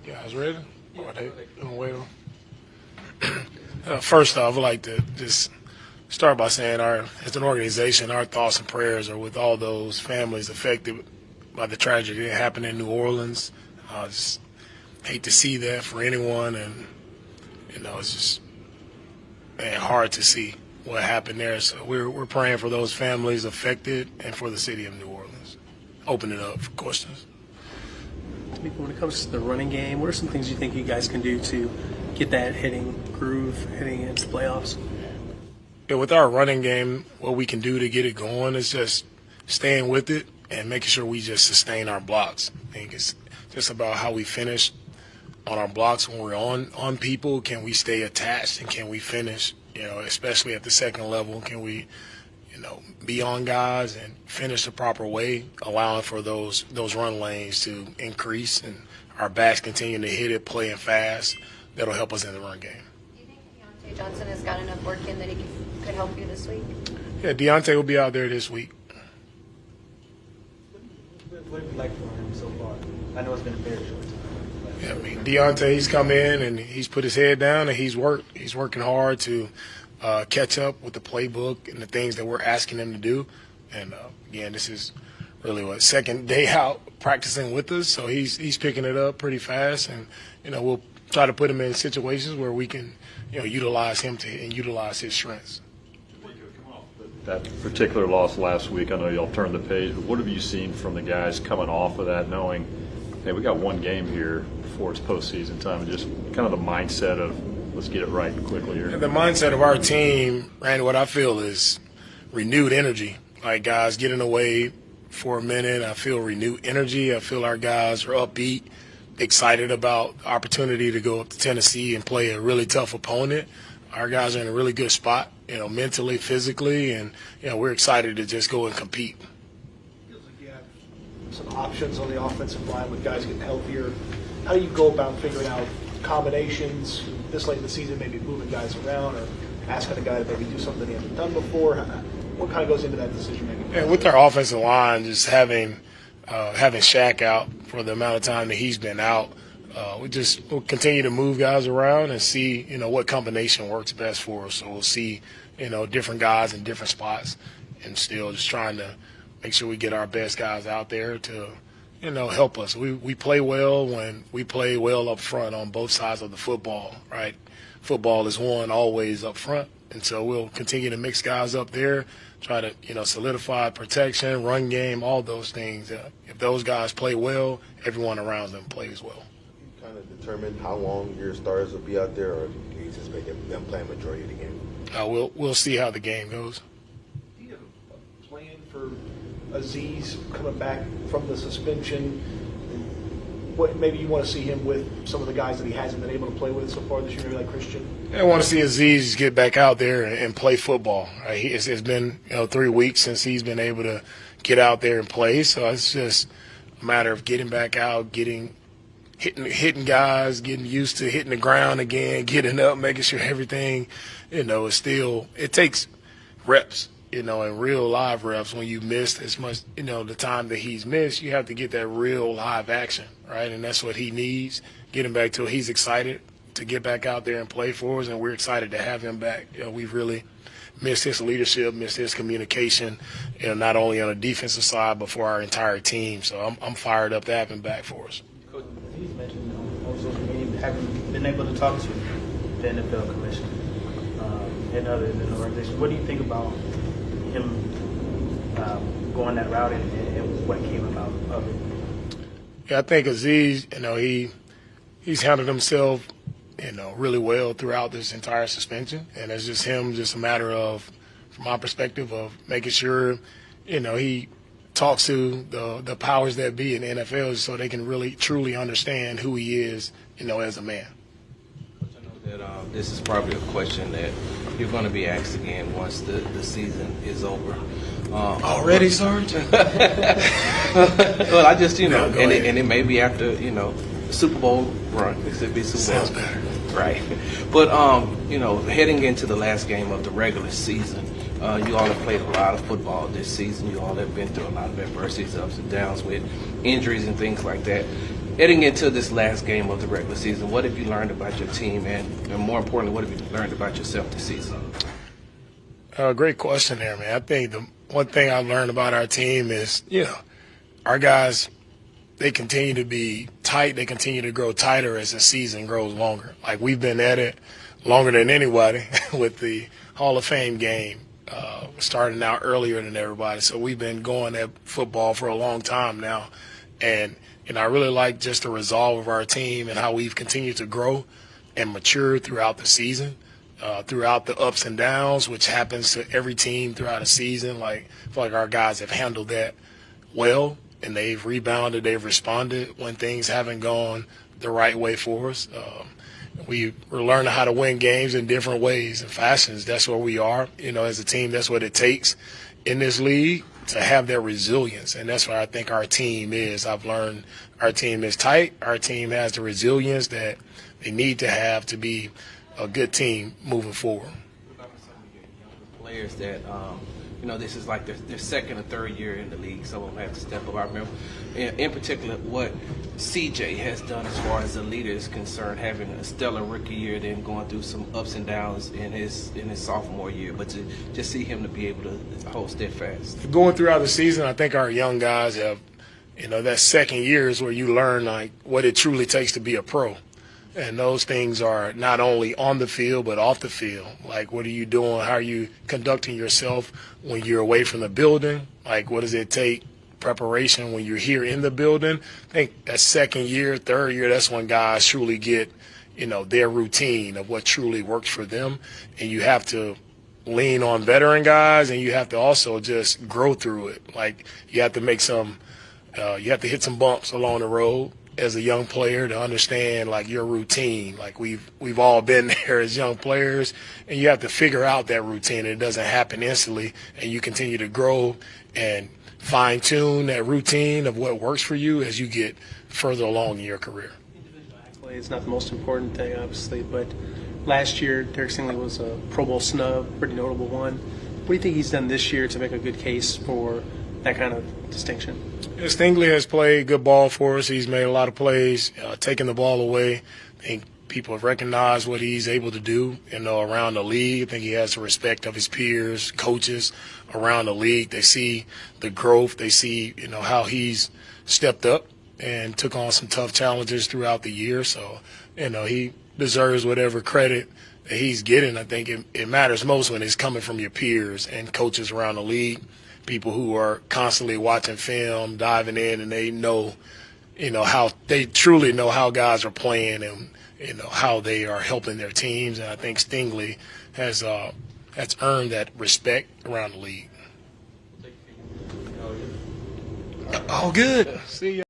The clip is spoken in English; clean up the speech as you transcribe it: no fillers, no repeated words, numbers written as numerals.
You guys ready? Or they gonna wait on? First off, I'd like to just start by saying as an organization, our thoughts and prayers are with all those families affected by the tragedy that happened in New Orleans. I just hate to see that for anyone, and it's just hard to see what happened there. So we're praying for those families affected and for the city of New Orleans. Open it up for questions. When it comes to the running game, what are some things you think you guys can do to get that hitting groove heading into the playoffs? Yeah, with our running game, what we can do to get it going is just staying with it and making sure we just sustain our blocks. I think it's just about how we finish on our blocks when we're on people. Can we stay attached and can we finish, especially at the second level? Can we, be on guys and finish the proper way, allowing for those run lanes to increase and our backs continue to hit it, playing fast. That'll help us in the run game. Do you think Deontay Johnson has got enough work in that he could help you this week? Yeah, Deontay will be out there this week. What have you liked for him so far? I know it's been a very short time. Yeah, I mean, Deontay's come in and he's put his head down and he's worked. He's working hard to catch up with the playbook and the things that we're asking him to do. And again, this is really second day out practicing with us, so he's picking it up pretty fast. And we'll try to put him in situations where we can utilize him and utilize his strengths. That particular loss last week, I know y'all turned the page, but what have you seen from the guys coming off of that, knowing, hey, we got one game here before it's postseason time, and just kind of the mindset of let's get it right quickly here? The mindset of our team, Randy, what I feel is renewed energy. Like guys getting away for a minute, I feel renewed energy. I feel our guys are upbeat, excited about the opportunity to go up to Tennessee and play a really tough opponent. Our guys are in a really good spot, mentally, physically, and we're excited to just go and compete. Feels like you have some options on the offensive line with guys getting healthier. How do you go about figuring out combinations this late in the season, maybe moving guys around or asking a guy to maybe do something he hasn't done before? What kind of goes into that decision making? Yeah, with our offensive line, just having Shaq out for the amount of time that he's been out, we'll continue to move guys around and see what combination works best for us. So we'll see different guys in different spots, and still just trying to make sure we get our best guys out there to help us. We play well when we play well up front on both sides of the football, right? Football is won always up front, and so we'll continue to mix guys up there, try to solidify protection, run game, all those things. If those guys play well, everyone around them plays well. You kind of determine how long your stars will be out there, or do you just make them play a majority of the game? We'll see how the game goes. Do you have a plan for Aziz coming back from the suspension? What maybe you want to see him with some of the guys that he hasn't been able to play with so far this year, maybe like Christian? I want to see Aziz get back out there and play football. Right? It's been 3 weeks since he's been able to get out there and play, so it's just a matter of getting back out, hitting guys, getting used to hitting the ground again, getting up, making sure everything is still. It takes reps. And real live reps, when you missed as much, the time that he's missed, you have to get that real live action, right? And that's what he needs, getting back to it. He's excited to get back out there and play for us, and we're excited to have him back. We've really missed his leadership, missed his communication, not only on the defensive side, but for our entire team. So I'm fired up to have him back for us. Coach, he's mentioned on social media having been able to talk to the NFL commissioner and others in the organization. What do you think about him going that route and what came about of it? Yeah, I think Aziz, he's handled himself, really well throughout this entire suspension, and it's just a matter of, from my perspective, of making sure, he talks to the powers that be in the NFL so they can really truly understand who he is, as a man. I know that this is probably a question that you're going to be asked again once the season is over. Already, Sarge? Well, I just, and it may be after, the Super Bowl run. It could be Super Bowl. Sounds better. Right. But, heading into the last game of the regular season, you all have played a lot of football this season. You all have been through a lot of adversities, ups and downs with injuries and things like that. Heading into this last game of the regular season, what have you learned about your team, and more importantly, what have you learned about yourself this season? Great question there, man. I think the one thing I've learned about our team is, our guys, they continue to be tight. They continue to grow tighter as the season grows longer. Like, we've been at it longer than anybody with the Hall of Fame game starting out earlier than everybody. So we've been going at football for a long time now. And I really like just the resolve of our team and how we've continued to grow and mature throughout the season, throughout the ups and downs, which happens to every team throughout a season. Like, I feel like our guys have handled that well, and they've rebounded, they've responded when things haven't gone the right way for us. We're learning how to win games in different ways and fashions. That's where we are. As a team, that's what it takes in this league to have that resilience, and that's what I think our team is. I've learned our team is tight. Our team has the resilience that they need to have to be a good team moving forward. What about some of your younger players that, this is like their second or third year in the league? Some of them have to step up. I remember, in particular, what CJ has done as far as the leader is concerned, having a stellar rookie year, then going through some ups and downs in his sophomore year. But to just see him to be able to hold steadfast. Going throughout the season, I think our young guys have, that second year is where you learn like what it truly takes to be a pro. And those things are not only on the field, but off the field. Like, what are you doing? How are you conducting yourself when you're away from the building? Like, what does it take? Preparation when you're here in the building. I think that second year, third year, that's when guys truly get, their routine of what truly works for them. And you have to lean on veteran guys, and you have to also just grow through it. Like, you have to make you have to hit some bumps along the road as a young player to understand like your routine. Like, we've all been there as young players, and you have to figure out that routine. It doesn't happen instantly, and you continue to grow and fine-tune that routine of what works for you as you get further along in your career. Individual accolade is not the most important thing, obviously, but last year Derek Stingley was a Pro Bowl snub, pretty notable one. What do you think he's done this year to make a good case for that kind of distinction? Stingley has played good ball for us. He's made a lot of plays, taking the ball away. I think people have recognized what he's able to do, around the league. I think he has the respect of his peers, coaches around the league. They see the growth. They see, how he's stepped up and took on some tough challenges throughout the year. So, he deserves whatever credit that he's getting. I think it matters most when it's coming from your peers and coaches around the league, people who are constantly watching film, diving in, and they know, how they truly know how guys are playing and, how they are helping their teams. And I think Stingley has earned that respect around the league. Oh, good. See ya.